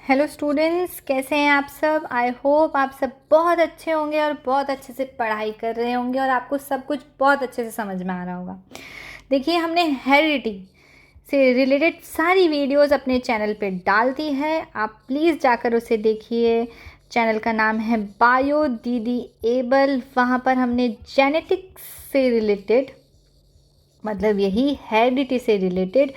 Hello students, कैसे हैं आप सब। आई होप आप सब बहुत अच्छे होंगे और बहुत अच्छे से पढ़ाई कर रहे होंगे और आपको सब कुछ बहुत अच्छे से समझ में आ रहा होगा। देखिए, हमने हेरिडिटी से रिलेटेड सारी वीडियोस अपने चैनल पे डाल दी है। आप प्लीज़ जाकर उसे देखिए। चैनल का नाम है बायो दीदी एबल। वहाँ पर हमने जेनेटिक्स से रिलेटेड, मतलब यही हेरिडिटी से रिलेटेड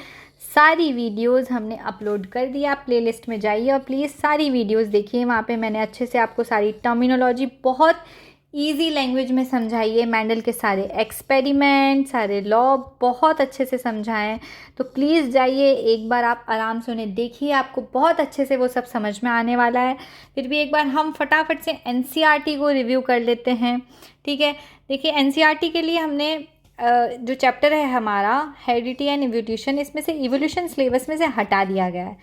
सारी वीडियोस हमने अपलोड कर दिया। आप प्लेलिस्ट में जाइए और प्लीज़ सारी वीडियोस देखिए। वहाँ पे मैंने अच्छे से आपको सारी टर्मिनोलॉजी बहुत इजी लैंग्वेज में समझाई है। मेंडल के सारे एक्सपेरिमेंट, सारे लॉ बहुत अच्छे से समझाएं। तो प्लीज़ जाइए, एक बार आप आराम से उन्हें देखिए, आपको बहुत अच्छे से वो सब समझ में आने वाला है। फिर भी एक बार हम फटाफट से एनसीईआरटी को रिव्यू कर लेते हैं, ठीक है। देखिए, एनसीईआरटी के लिए हमने जो चैप्टर है हमारा हेरिडिटी एंड इवोल्यूशन, इसमें से इवोल्यूशन सिलेबस में से हटा दिया गया है।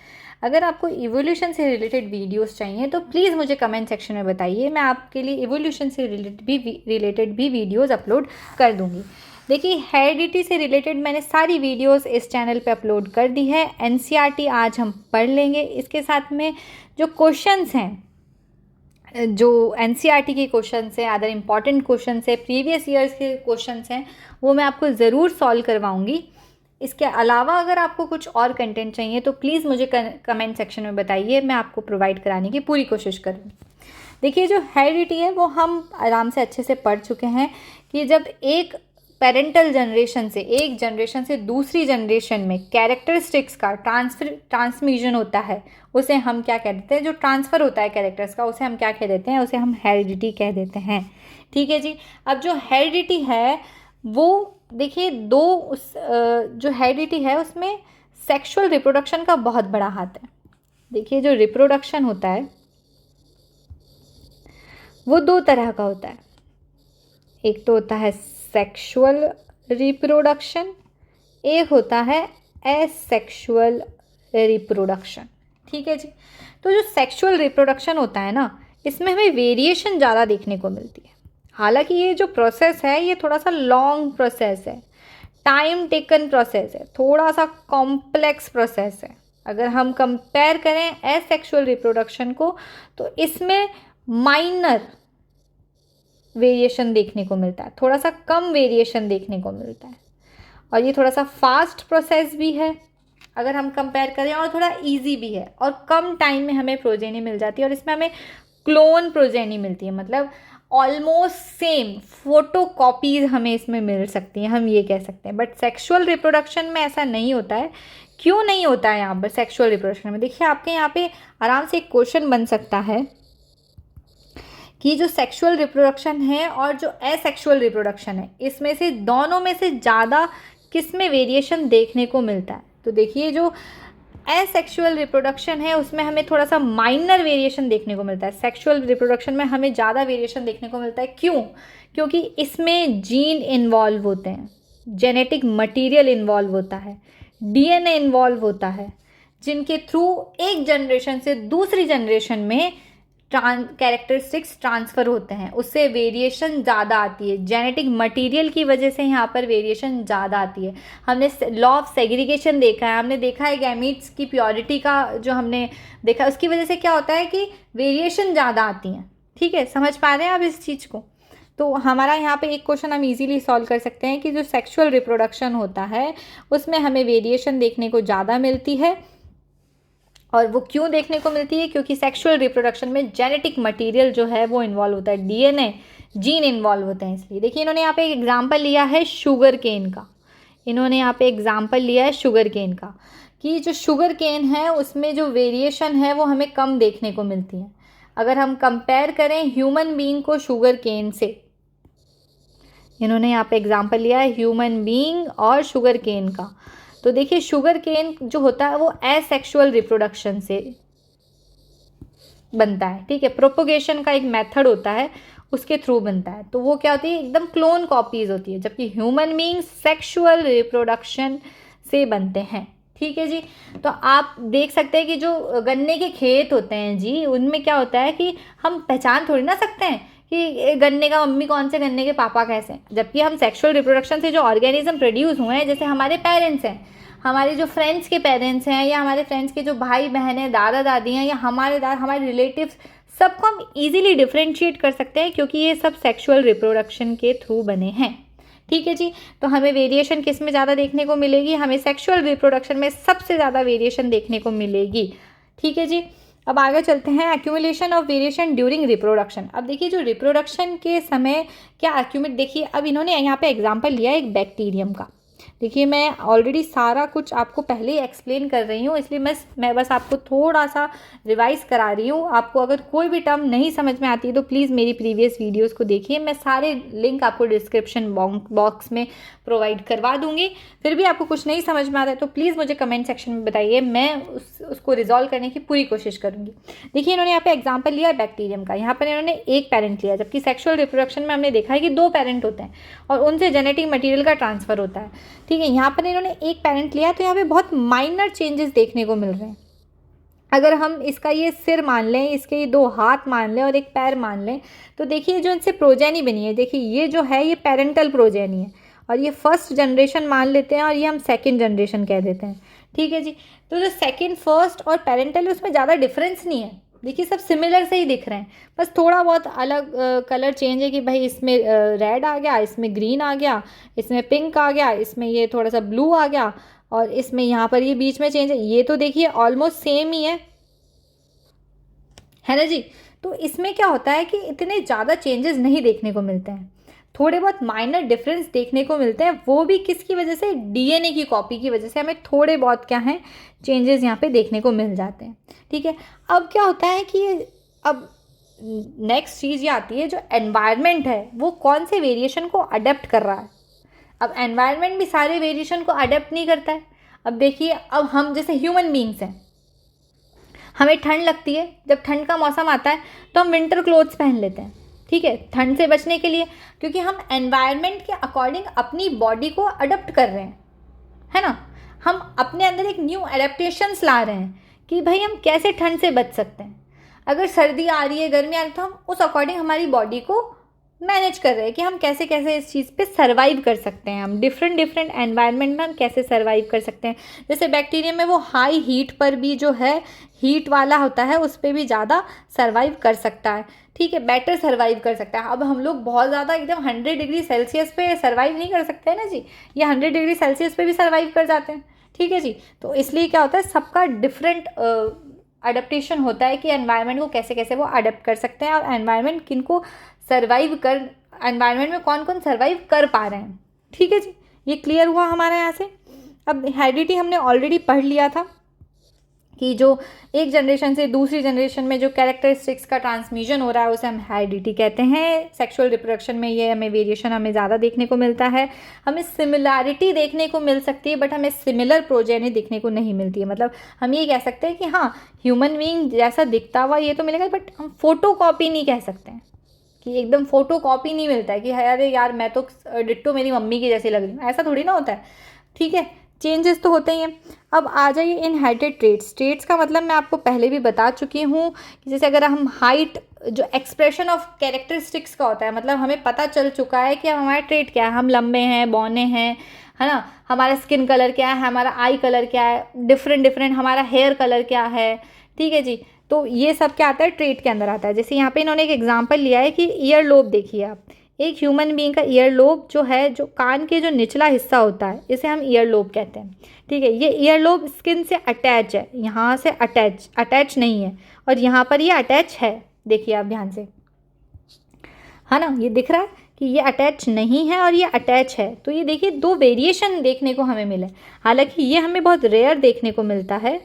अगर आपको इवोल्यूशन से रिलेटेड वीडियोस चाहिए तो प्लीज़ मुझे कमेंट सेक्शन में बताइए, मैं आपके लिए इवोल्यूशन से रिलेटेड भी वीडियोस अपलोड कर दूंगी। देखिए, हेरिडिटी से रिलेटेड मैंने सारी वीडियोस इस चैनल पे अपलोड कर दी है। एनसीईआरटी आज हम पढ़ लेंगे। इसके साथ में जो क्वेश्चंस हैं, जो एनसीईआरटी के क्वेश्चंस हैं, अदर इम्पॉर्टेंट क्वेश्चंस हैं, प्रीवियस ईयर्स के क्वेश्चंस हैं, वो मैं आपको ज़रूर सॉल्व करवाऊंगी। इसके अलावा अगर आपको कुछ और कंटेंट चाहिए तो प्लीज़ मुझे कमेंट सेक्शन में बताइए, मैं आपको प्रोवाइड कराने की पूरी कोशिश करूँगी। देखिए, जो हेरिडिटी है वो हम आराम से अच्छे से पढ़ चुके हैं कि जब एक पेरेंटल जनरेशन से, एक जनरेशन से दूसरी जनरेशन में कैरेक्टरिस्टिक्स का ट्रांसमिशन होता है, उसे हम क्या कह देते हैं। जो ट्रांसफ़र होता है कैरेक्टर्स का, उसे हम क्या कह देते हैं, उसे हम हेरिडिटी कह देते हैं, ठीक है जी। अब जो हेरिडिटी है वो देखिए जो हेरिडिटी है उसमें सेक्सुअल रिप्रोडक्शन का बहुत बड़ा हाथ है। देखिए, जो रिप्रोडक्शन होता है वो दो तरह का होता है। एक तो होता है सेक्सुअल रिप्रोडक्शन, एक होता है एसेक्सुअल रिप्रोडक्शन, ठीक है जी। तो जो सेक्सुअल रिप्रोडक्शन होता है ना, इसमें हमें वेरिएशन ज़्यादा देखने को मिलती है। हालांकि ये जो प्रोसेस है ये थोड़ा सा लॉन्ग प्रोसेस है, टाइम टेकन प्रोसेस है, थोड़ा सा कॉम्प्लेक्स प्रोसेस है। अगर हम कंपेयर करें एसेक्सुअल रिप्रोडक्शन को तो इसमें माइनर वेरिएशन देखने को मिलता है, थोड़ा सा कम वेरिएशन देखने को मिलता है, और ये थोड़ा सा फास्ट प्रोसेस भी है अगर हम कंपेयर करें, और थोड़ा इजी भी है, और कम टाइम में हमें प्रोजेनी मिल जाती है। और इसमें हमें क्लोन प्रोजेनी मिलती है, मतलब ऑलमोस्ट सेम फोटो कॉपीज हमें इसमें मिल सकती हैं, हम ये कह सकते हैं। बट सेक्सुअल रिप्रोडक्शन में ऐसा नहीं होता है। क्यों नहीं होता है यहाँ पर सेक्सुअल रिप्रोडक्शन में? देखिए, आपके यहाँ पे आराम से एक क्वेश्चन बन सकता है कि जो सेक्सुअल रिप्रोडक्शन है और जो एसेक्सुअल रिप्रोडक्शन है, इसमें से दोनों में से ज़्यादा किस में वेरिएशन देखने को मिलता है? तो देखिए, जो एसेक्सुअल रिप्रोडक्शन है उसमें हमें थोड़ा सा माइनर वेरिएशन देखने को मिलता है। सेक्सुअल रिप्रोडक्शन में हमें ज़्यादा वेरिएशन देखने को मिलता है। क्यों? क्योंकि इसमें जीन इन्वॉल्व होते हैं, जेनेटिक मटीरियल इन्वॉल्व होता है, डीएनए इन्वॉल्व होता है, जिनके थ्रू एक जनरेशन से दूसरी जनरेशन में कैरेक्टरिस्टिक्स ट्रांसफ़र होते हैं, उससे वेरिएशन ज़्यादा आती है। जेनेटिक मटेरियल की वजह से यहाँ पर वेरिएशन ज़्यादा आती है। हमने लॉ ऑफ सेग्रीगेशन देखा है, हमने देखा है गैमीट्स की प्योरिटी का जो हमने देखा है, उसकी वजह से क्या होता है कि वेरिएशन ज़्यादा आती हैं, ठीक है। समझ पा रहे हैं आप इस चीज़ को? तो हमारा यहाँ पे एक क्वेश्चन हम इजीली सॉल्व कर सकते हैं कि जो सेक्सुअल रिप्रोडक्शन होता है उसमें हमें वेरिएशन देखने को ज़्यादा मिलती है। और वो क्यों देखने को मिलती है? क्योंकि सेक्सुअल रिप्रोडक्शन में जेनेटिक मटेरियल जो है वो इन्वॉल्व होता है, डीएनए जीन इन्वॉल्व होते हैं, इसलिए। देखिए, इन्होंने यहाँ पे एक एग्जांपल लिया है शुगर केन का। इन्होंने यहाँ पे एग्जांपल लिया है शुगर केन का कि जो शुगर केन है उसमें जो वेरिएशन है वो हमें कम देखने को मिलती है। अगर हम कंपेयर करें ह्यूमन बीइंग को शुगर केन से, इन्होंने यहाँ पे एग्जाम्पल लिया है ह्यूमन बीइंग और शुगर केन का। तो देखिए, शुगर केन जो होता है वो एसेक्सुअल रिप्रोडक्शन से बनता है, ठीक है। प्रोपोगेशन का एक मेथड होता है, उसके थ्रू बनता है। तो वो क्या होती है? एकदम क्लोन कॉपीज होती है, जबकि ह्यूमन बीइंग सेक्सुअल रिप्रोडक्शन से बनते हैं, ठीक है जी। तो आप देख सकते हैं कि जो गन्ने के खेत होते हैं जी, उनमें क्या होता है कि हम पहचान थोड़ी ना सकते हैं कि गन्ने का मम्मी कौन से, गन्ने के पापा कैसे हैं। जबकि हम सेक्सुअल रिप्रोडक्शन से जो ऑर्गेनिज्म प्रोड्यूस हुए हैं, जैसे हमारे पेरेंट्स हैं, हमारे जो फ्रेंड्स के पेरेंट्स हैं या हमारे फ्रेंड्स के जो भाई बहन हैं, दादा दादी हैं, या हमारे रिलेटिव्स, सबको हम इजीली डिफ्रेंशिएट कर सकते हैं क्योंकि ये सब सेक्सुअल रिप्रोडक्शन के थ्रू बने हैं। ठीक है जी। तो हमें वेरिएशन किस में ज़्यादा देखने को मिलेगी? हमें सेक्सुअल रिप्रोडक्शन में सबसे ज़्यादा वेरिएशन देखने को मिलेगी। ठीक है जी। अब आगे चलते हैं, accumulation of variation during reproduction. अब देखिए जो रिप्रोडक्शन के समय क्या एक्यूमुलेट, देखिए अब इन्होंने यहाँ पे एग्जांपल लिया है एक बैक्टीरियम का। देखिए मैं ऑलरेडी सारा कुछ आपको पहले ही एक्सप्लेन कर रही हूँ, इसलिए मैं बस आपको थोड़ा सा रिवाइज करा रही हूँ। आपको अगर कोई भी टर्म नहीं समझ में आती है तो प्लीज़ मेरी प्रीवियस वीडियोस को देखिए, मैं सारे लिंक आपको डिस्क्रिप्शन बॉक्स में प्रोवाइड करवा दूँगी। फिर भी आपको कुछ नहीं समझ में आता है तो प्लीज़ मुझे कमेंट सेक्शन में बताइए, मैं उसको रिजॉल्व करने की पूरी कोशिश करूँगी। देखिए इन्होंने यहाँ पे एग्जाम्पल लिया है बैक्टीरियम का। यहाँ पर इन्होंने एक पेरेंट लिया, जबकि सेक्सुअल रिप्रोडक्शन में हमने देखा है कि 2 पेरेंट होते हैं और उनसे जेनेटिक मटीरियल का ट्रांसफ़र होता है। ठीक है, यहाँ पर इन्होंने एक पेरेंट लिया तो यहाँ पे बहुत माइनर चेंजेस देखने को मिल रहे हैं। अगर हम इसका ये सिर मान लें, इसके ये 2 हाथ मान लें और एक पैर मान लें, तो देखिए जो इनसे प्रोजेनी बनी है, देखिए ये जो है ये पेरेंटल प्रोजेनी है और ये फर्स्ट जनरेशन मान लेते हैं और ये हम सेकेंड जनरेशन कह देते हैं। ठीक है जी। तो जो सेकेंड, फर्स्ट और पेरेंटल, उसमें ज़्यादा डिफरेंस नहीं है। देखिए सब सिमिलर से ही दिख रहे हैं, बस थोड़ा बहुत अलग कलर चेंज है कि भाई इसमें रेड आ गया, इसमें ग्रीन आ गया, इसमें पिंक आ गया, इसमें ये थोड़ा सा ब्लू आ गया और इसमें यहाँ पर ये बीच में चेंज है। ये तो देखिए ऑलमोस्ट सेम ही है ना जी। तो इसमें क्या होता है कि इतने ज़्यादा चेंजेस नहीं देखने को मिलते हैं, थोड़े बहुत माइनर डिफरेंस देखने को मिलते हैं, वो भी किसकी वजह से? डीएनए की कॉपी की वजह से हमें थोड़े बहुत क्या हैं चेंजेस यहाँ पे देखने को मिल जाते हैं। ठीक है। अब क्या होता है कि अब नेक्स्ट चीज़ ये आती है, जो एनवायरनमेंट है वो कौन से वेरिएशन को अडेप्ट कर रहा है। अब एनवायरनमेंट भी सारे वेरिएशन को अडेप्ट नहीं करता है। अब देखिए, अब हम जैसे ह्यूमन बींग्स हैं, हमें ठंड लगती है, जब ठंड का मौसम आता है तो हम विंटर क्लोथ्स पहन लेते हैं। ठीक है, ठंड से बचने के लिए, क्योंकि हम एनवायरनमेंट के अकॉर्डिंग अपनी बॉडी को अडॉप्ट कर रहे हैं, है ना। हम अपने अंदर एक न्यू एडेप्टेशंस ला रहे हैं कि भाई हम कैसे ठंड से बच सकते हैं। अगर सर्दी आ रही है, गर्मी आ रही है, तो हम उस अकॉर्डिंग हमारी बॉडी को मैनेज कर रहे हैं कि हम कैसे कैसे इस चीज़ पे सर्वाइव कर सकते हैं। हम डिफरेंट एनवायरनमेंट में हम कैसे सर्वाइव कर सकते हैं। जैसे बैक्टीरियम में वो हाई हीट पर भी जो है, हीट वाला होता है, उस पर भी ज़्यादा सर्वाइव कर सकता है। ठीक है, बेटर सर्वाइव कर सकता है। अब हम लोग बहुत ज़्यादा एकदम 100 डिग्री सेल्सियस पे सर्वाइव नहीं कर सकते हैं ना जी, ये 100 डिग्री सेल्सियस पे भी सर्वाइव कर जाते हैं। ठीक है जी। तो इसलिए क्या होता है, सबका डिफरेंट अडेप्टेशन होता है कि एनवायरनमेंट को कैसे कैसे वो अडेप्ट कर सकते हैं और एनवायरनमेंट किनको सर्वाइव कर, एनवायरनमेंट में कौन कौन सर्वाइव कर पा रहे हैं। ठीक है जी, ये क्लियर हुआ हमारे यहाँ से। अब हेरिडिटी हमने ऑलरेडी पढ़ लिया था कि जो एक जनरेशन से दूसरी जनरेशन में जो कैरेक्टरिस्टिक्स का ट्रांसमिशन हो रहा है उसे हम हेरिडिटी कहते हैं। सेक्सुअल रिप्रोडक्शन में ये हमें वेरिएशन हमें ज़्यादा देखने को मिलता है। हमें सिमिलैरिटी देखने को मिल सकती है, बट हमें सिमिलर प्रोजेनी देखने को नहीं मिलती है। मतलब हम ये कह सकते हैं कि हाँ, ह्यूमन बीइंग जैसा दिखता हुआ ये तो मिलेगा, बट हम फोटो कॉपी नहीं कह सकते हैं कि एकदम फोटो कॉपी नहीं मिलता है कि अरे यार मैं तो डिट्टो मेरी मम्मी की जैसी लग रही हूँ, ऐसा थोड़ी ना होता है। ठीक है, चेंजेस तो होते ही हैं। अब आ जाइए इनहेरिटेड ट्रेट्स। ट्रेट्स का मतलब मैं आपको पहले भी बता चुकी हूँ कि जैसे अगर हम हाइट, जो एक्सप्रेशन ऑफ कैरेक्टरिस्टिक्स का होता है, मतलब हमें पता चल चुका है कि हमारा ट्रेट क्या है, हम लंबे हैं, बौने हैं, है ना, हमारा स्किन कलर क्या है, हमारा आई कलर क्या है, डिफरेंट हमारा हेयर कलर क्या है। ठीक है जी। तो ये सब क्या आता है, ट्रेट के अंदर आता है। जैसे यहाँ पे इन्होंने एक एग्जांपल लिया है कि ईयर लोब देखिए आप, एक ह्यूमन बीइंग का ईयर लोब जो है, जो कान के जो निचला हिस्सा होता है, इसे हम ईयर लोब कहते हैं। ठीक है, ये ईयर लोब स्किन से अटैच है, यहाँ से अटैच नहीं है, और यहाँ पर ये अटैच है। देखिए आप ध्यान से, है ना, ये दिख रहा है कि ये अटैच नहीं है और ये अटैच है। तो ये देखिए 2 वेरिएशन देखने को हमें मिले। हालांकि ये हमें बहुत रेयर देखने को मिलता है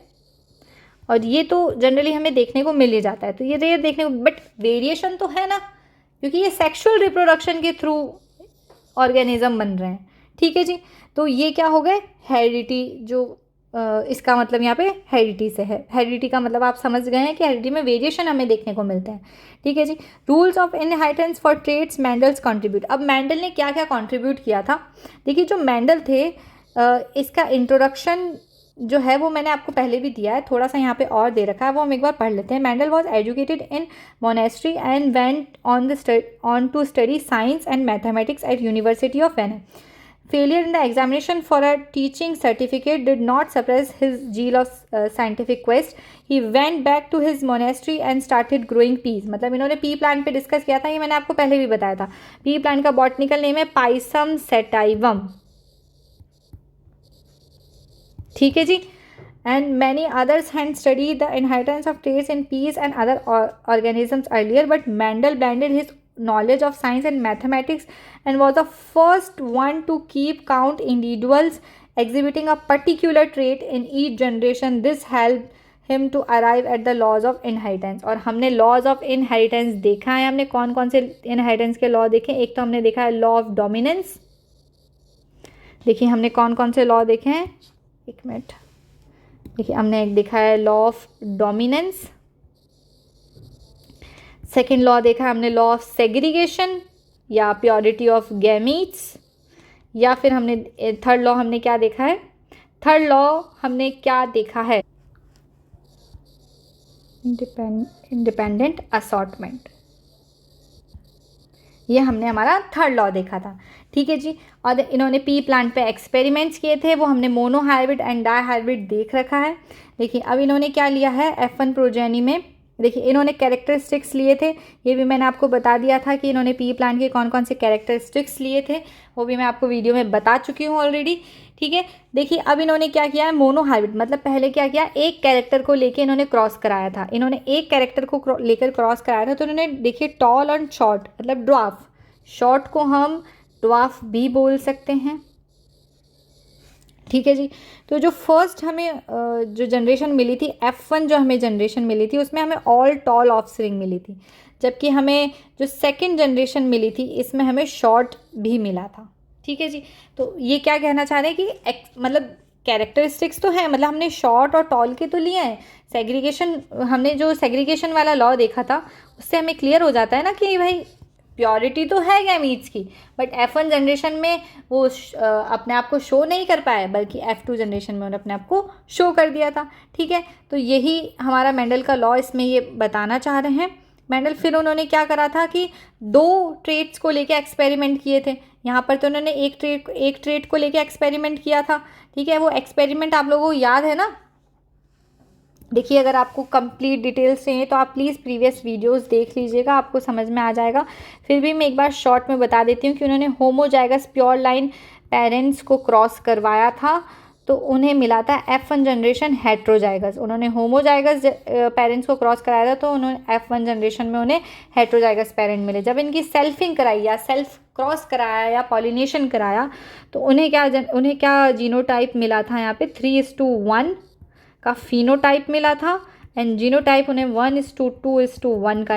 और ये तो जनरली हमें देखने को मिल ही जाता है, तो ये रेयर देखने को, बट वेरिएशन तो है ना, क्योंकि ये सेक्सुअल रिप्रोडक्शन के थ्रू ऑर्गेनिज्म बन रहे हैं। ठीक है जी। तो ये क्या हो गए, हेरिडिटी, जो इसका मतलब यहाँ पे हेरिडिटी से है। हेरिडिटी का मतलब आप समझ गए हैं कि हेरिडिटी में वेरिएशन हमें देखने को मिलते हैं। ठीक है जी। Rules of inheritance for traits Mendel's contribute. अब मेंडल ने क्या क्या कंट्रीब्यूट किया था। देखिए जो मेंडल थे, इसका इंट्रोडक्शन जो है वो मैंने आपको पहले भी दिया है, थोड़ा सा यहाँ पे और दे रखा है, वो हम एक बार पढ़ लेते हैं। Mendel was educated in monastery and went on to study science and mathematics at University of Vienna. failure in the examination for a teaching certificate did not suppress his zeal of scientific quest. He went back to his monastery and started growing peas. मतलब इन्होंने P plant पे discuss किया था, ये मैंने आपको पहले भी बताया था. पी प्लांट का बॉटनिकल नेम है पाइसम सेटाइवम. ठीक है जी. And many others had studied the inheritance of traits in peas and other organisms earlier, but Mendel blended his knowledge of science and mathematics and was the first one to keep count individuals exhibiting a particular trait in each generation. This helped him to arrive at the laws of inheritance. और हमने laws of inheritance देखा है. हमने कौन कौन से inheritance के law देखे? एक तो हमने देखा है law of dominance. देखिए हमने कौन कौन से law देखे हैं. एक मिनट. देखिए हमने एक देखा है law of dominance. Second law देखा है हमने लॉ ऑफ सेग्रीगेशन या प्योरिटी ऑफ गैमीट्स. या फिर हमने थर्ड लॉ हमने क्या देखा है. थर्ड लॉ हमने क्या देखा है. Independent assortment. ये हमने हमारा थर्ड लॉ देखा था. ठीक है जी. और इन्होंने पी प्लांट पे एक्सपेरिमेंट्स किए थे, वो हमने monohybrid and dihybrid देख रखा है. देखिए अब इन्होंने क्या लिया है F1 प्रोजेनी में. देखिए इन्होंने कैरेक्टरिस्टिक्स लिए थे, ये भी मैंने आपको बता दिया था कि इन्होंने पी प्लांट के कौन कौन से कैरेक्टरिस्टिक्स लिए थे, वो भी मैं आपको वीडियो में बता चुकी हूँ ऑलरेडी. ठीक है. देखिए अब इन्होंने क्या किया है मोनो हाइब्रिड, मतलब पहले क्या किया, एक कैरेक्टर को लेके इन्होंने क्रॉस कराया था. इन्होंने एक कैरेक्टर को लेकर क्रॉस कराया था. तो इन्होंने देखिए टॉल और शॉर्ट, मतलब ड्वार्फ. शॉर्ट को हम ड्वार्फ भी बोल सकते हैं. ठीक है जी. तो जो फर्स्ट हमें जो जनरेशन मिली थी F1, जो हमें जनरेशन मिली थी उसमें हमें ऑल टॉल ऑफस्प्रिंग मिली थी. जबकि हमें जो सेकंड जनरेशन मिली थी इसमें हमें शॉर्ट भी मिला था. ठीक है जी. तो ये क्या कहना चाह रहे हैं कि मतलब कैरेक्टरिस्टिक्स तो है, मतलब हमने शॉर्ट और टॉल के तो लिए हैं. सेग्रीगेशन, हमने जो सेग्रीगेशन वाला लॉ देखा था उससे हमें क्लियर हो जाता है ना कि भाई प्योरिटी तो है गैमीट्स की, बट F1 जनरेशन में वो अपने आप को शो नहीं कर पाए, बल्कि F2 जनरेशन में उन्होंने अपने आप को शो कर दिया था. ठीक है. तो यही हमारा मेंडल का लॉ इसमें ये बताना चाह रहे हैं. मेंडल फिर उन्होंने क्या करा था कि 2 ट्रेट्स को लेके एक्सपेरिमेंट किए थे. यहाँ पर तो उन्होंने एक ट्रेट को लेके एक्सपेरिमेंट किया था. ठीक है. वो एक्सपेरिमेंट आप लोगों को याद है ना. देखिए अगर आपको कंप्लीट डिटेल्स चाहिए तो आप प्लीज़ प्रीवियस वीडियोस देख लीजिएगा, आपको समझ में आ जाएगा. फिर भी मैं एक बार शॉर्ट में बता देती हूँ कि उन्होंने होमोजाइगस प्योर लाइन पेरेंट्स को क्रॉस करवाया था, तो उन्हें मिला था F1 जनरेशन हेट्रोजाइगस. उन्होंने होमोजाइगस पेरेंट्स को क्रॉस कराया था, तो उन्होंने F1 जनरेशन में उन्हें हेट्रोजाइगस पेरेंट मिले. जब इनकी सेल्फिंग कराई या सेल्फ क्रॉस कराया या पॉलिनेशन कराया तो उन्हें क्या जीनोटाइप मिला था. यहाँ पे 3:1 का फिनोटाइप मिला था एंड जीनोटाइप उन्हें 1:2:1 का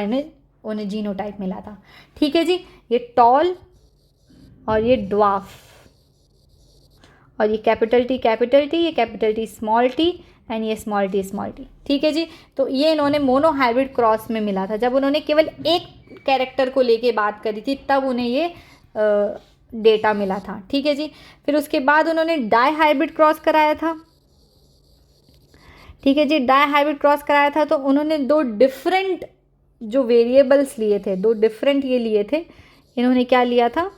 उन्हें जीनोटाइप मिला था. ठीक है जी. ये टॉल और ये ड्वार्फ और ये कैपिटल टी, ये capital T small T and ये स्मॉल टी. ठीक है जी. तो ये इन्होंने मोनो हाइब्रिड क्रॉस में मिला था. जब उन्होंने केवल एक कैरेक्टर को लेके बात करी थी तब उन्हें ये डेटा मिला था. ठीक है जी. फिर उसके बाद उन्होंने डाई हाइब्रिड क्रॉस कराया था. ठीक है जी. डाई हाइब्रिड क्रॉस कराया था तो उन्होंने 2 डिफरेंट जो वेरिएबल्स लिए थे, 2 डिफरेंट ये लिए थे. इन्होंने क्या लिया था,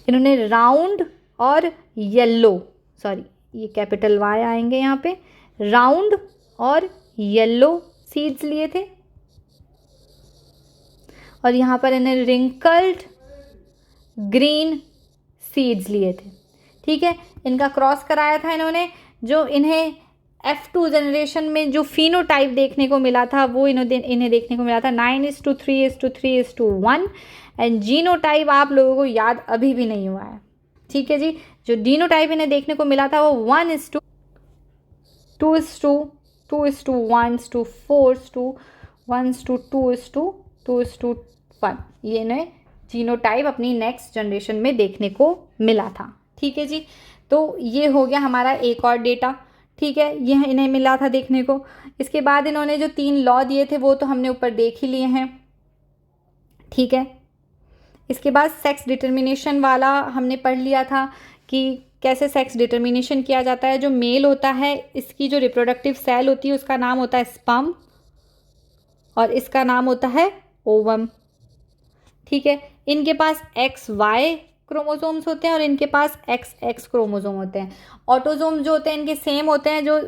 इन्होंने राउंड और येलो, सॉरी ये कैपिटल वाई आएंगे यहाँ पे, राउंड और येलो सीड्स लिए थे. और यहाँ पर इन्हें रिंकल्ड ग्रीन सीड्स लिए थे. ठीक है. इनका क्रॉस कराया था इन्होंने. जो इन्हें F2 जनरेशन में जो फिनोटाइप देखने को मिला था वो इन्हें देखने को मिला था 9:3:3:1 एंड जीनोटाइप आप लोगों को याद अभी भी नहीं हुआ है. ठीक है जी. जो जीनोटाइप इन्हें देखने को मिला था वो 1:2:1:4:1:2:2:1. ये इन्हें जीनोटाइप अपनी नेक्स्ट जनरेशन में देखने को मिला था. ठीक है जी. तो ये हो गया हमारा एक और डेटा. ठीक है. यह इन्हें मिला था देखने को. इसके बाद इन्होंने जो 3 लॉ दिए थे वो तो हमने ऊपर देख ही लिए हैं. ठीक है. इसके बाद सेक्स डिटर्मिनेशन वाला हमने पढ़ लिया था कि कैसे सेक्स डिटर्मिनेशन किया जाता है. जो मेल होता है इसकी जो रिप्रोडक्टिव सेल होती है उसका नाम होता है स्पर्म और इसका नाम होता है ओवम. ठीक है, इनके पास XY क्रोमोसोम्स होते हैं और इनके पास XX क्रोमोसोम होते हैं। ऑटोसोम जो होते हैं इनके सेम होते हैं, जो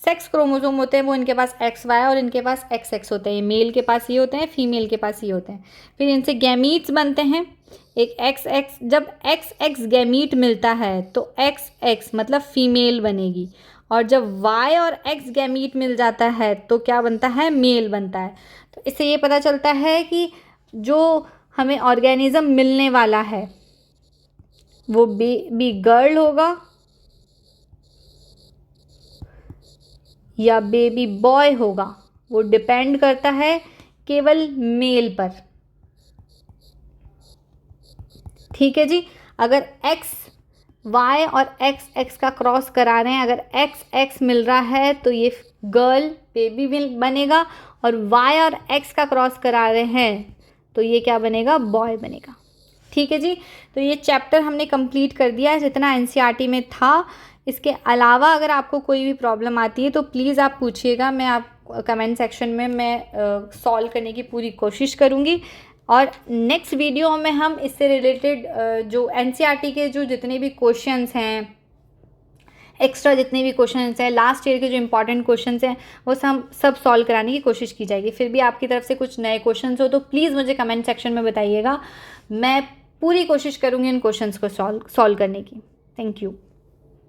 सेक्स क्रोमोसोम होते हैं वो इनके पास XY और इनके पास XX होते हैं। मेल के पास ये होते हैं, फीमेल के पास ये होते हैं। फिर इनसे गैमीट्स बनते हैं, एक XX, जब XX गैमीट मिलता है तो XX मतलब फीमेल बनेगी, और जब Y और X गैमीट मिल जाता है तो क्या बनता है, मेल बनता है। तो इससे ये पता चलता है कि जो हमें ऑर्गेनिज्म मिलने वाला है वो बेबी गर्ल होगा या बेबी बॉय होगा, वो डिपेंड करता है केवल मेल पर। ठीक है जी, अगर XY और XX का क्रॉस करा रहे हैं, अगर XX मिल रहा है तो ये गर्ल बेबी बनेगा, और Y और X का क्रॉस करा रहे हैं तो ये क्या बनेगा, बॉय बनेगा। ठीक है जी, तो ये चैप्टर हमने कंप्लीट कर दिया है जितना एनसीईआरटी में था। इसके अलावा अगर आपको कोई भी प्रॉब्लम आती है तो प्लीज़ आप पूछिएगा, मैं आप कमेंट सेक्शन में मैं सॉल्व करने की पूरी कोशिश करूँगी। और नेक्स्ट वीडियो में हम इससे रिलेटेड जो एनसीईआरटी के जो जितने भी क्वेश्चंस हैं, एक्स्ट्रा जितने भी क्वेश्चंस हैं, लास्ट ईयर के जो इंपॉर्टेंट क्वेश्चंस हैं, वो सब सॉल्व कराने की कोशिश की जाएगी। फिर भी आपकी तरफ से कुछ नए क्वेश्चंस हो तो प्लीज़ मुझे कमेंट सेक्शन में बताइएगा, मैं पूरी कोशिश करूँगी इन क्वेश्चंस को सॉल्व करने की। Thank you.